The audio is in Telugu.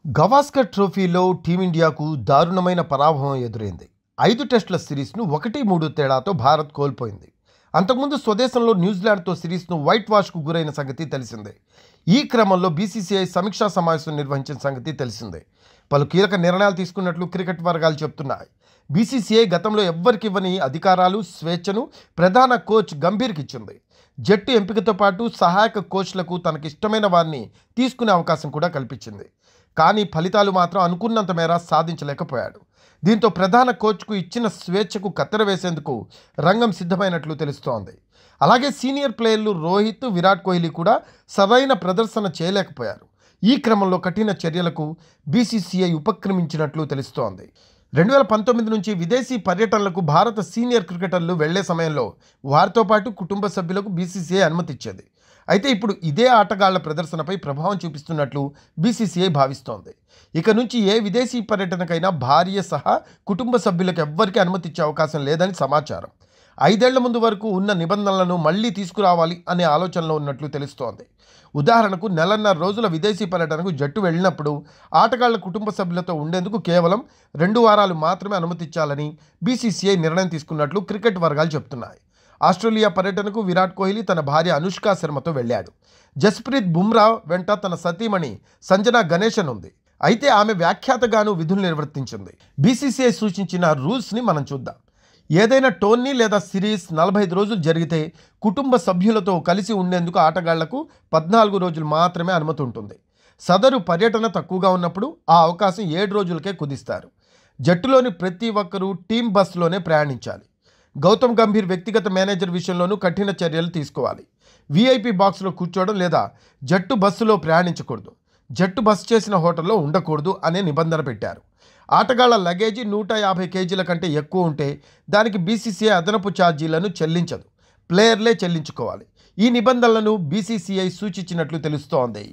గవాస్కర్ ట్రోఫీలో టీమిండియాకు దారుణమైన పరాభవం ఎదురైంది. 5 టెస్టుల సిరీస్ను 1-3 తేడాతో భారత్ కోల్పోయింది. అంతకుముందు స్వదేశంలో న్యూజిలాండ్తో సిరీస్ను వైట్ వాష్కు గురైన సంగతి తెలిసిందే. ఈ క్రమంలో బీసీసీఐ సమీక్షా సమావేశం నిర్వహించిన సంగతి తెలిసిందే. పలు కీలక నిర్ణయాలు తీసుకున్నట్లు క్రికెట్ వర్గాలు చెబుతున్నాయి. బీసీసీఐ గతంలో ఎవ్వరికివ్వని అధికారాలు, స్వేచ్ఛను ప్రధాన కోచ్ గంభీర్కి ఇచ్చింది. జట్టు ఎంపికతో పాటు సహాయక కోచ్లకు తనకిష్టమైన వారిని తీసుకునే అవకాశం కూడా కల్పించింది. కానీ ఫలితాలు మాత్రం అనుకున్నంత మేర సాధించలేకపోయాడు. దీంతో ప్రధాన కోచ్కు ఇచ్చిన స్వేచ్ఛకు కత్తెర వేసేందుకు రంగం సిద్ధమైనట్లు తెలుస్తోంది. అలాగే సీనియర్ ప్లేయర్లు రోహిత్, విరాట్ కోహ్లీ కూడా సరైన ప్రదర్శన చేయలేకపోయారు. ఈ క్రమంలో కఠిన చర్యలకు బీసీసీఐ ఉపక్రమించినట్లు తెలుస్తోంది. 2019 నుంచి విదేశీ పర్యటనలకు భారత సీనియర్ క్రికెటర్లు వెళ్లే సమయంలో వారితో పాటు కుటుంబ సభ్యులకు బీసీసీఐ అనుమతిచ్చేది. అయితే ఇప్పుడు ఇదే ఆటగాళ్ల ప్రదర్శనపై ప్రభావం చూపిస్తున్నట్లు బీసీసీఐ భావిస్తోంది. ఇక నుంచి ఏ విదేశీ పర్యటనకైనా భార్య సహా కుటుంబ సభ్యులకు ఎవ్వరికీ అనుమతిచ్చే అవకాశం లేదని సమాచారం. 5 ఏళ్ల ముందు వరకు ఉన్న నిబంధనలను మళ్లీ తీసుకురావాలి అనే ఆలోచనలో ఉన్నట్లు తెలుస్తోంది. ఉదాహరణకు 1.5 రోజుల విదేశీ పర్యటనకు జట్టు వెళ్ళినప్పుడు ఆటగాళ్ల కుటుంబ సభ్యులతో ఉండేందుకు కేవలం 2 వారాలు మాత్రమే అనుమతించాలని బీసీసీఐ నిర్ణయం తీసుకున్నట్లు క్రికెట్ వర్గాలు చెబుతున్నాయి. ఆస్ట్రేలియా పర్యటనకు విరాట్ కోహ్లీ తన భార్య అనుష్క శర్మతో వెళ్ళాడు. జస్ప్రీత్ బుమ్రా వెంట తన సతీమణి సంజనా గణేశన్ ఉంది. అయితే ఆమె వ్యాఖ్యాతగాను విధులు నిర్వర్తించింది. బీసీసీఐ సూచించిన రూల్స్ని మనం చూద్దాం. ఏదైనా టోర్నీ లేదా సిరీస్ 45 రోజులు జరిగితే కుటుంబ సభ్యులతో కలిసి ఉండేందుకు ఆటగాళ్లకు 14 రోజులు మాత్రమే అనుమతి ఉంటుంది. సదరు పర్యటన తక్కువగా ఉన్నప్పుడు ఆ అవకాశం 7 రోజులకే కుదిస్తారు. జట్టులోని ప్రతి ఒక్కరూ టీం బస్సులోనే ప్రయాణించాలి. గౌతమ్ గంభీర్ వ్యక్తిగత మేనేజర్ విషయంలోనూ కఠిన చర్యలు తీసుకోవాలి. వీఐపీ బాక్స్లో కూర్చోవడం లేదా జట్టు బస్సులో ప్రయాణించకూడదు. జట్టు బస్సు చేసిన హోటల్లో ఉండకూడదు అనే నిబంధన పెట్టారు. ఆటగాళ్ల లగేజీ 150 కేజీల కంటే ఎక్కువ ఉంటే దానికి బీసీసీఐ అదనపు ఛార్జీలను చెల్లించదు. ప్లేయర్లే చెల్లించుకోవాలి. ఈ నిబంధనలను బీసీసీఐ సూచించినట్లు తెలుస్తోంది.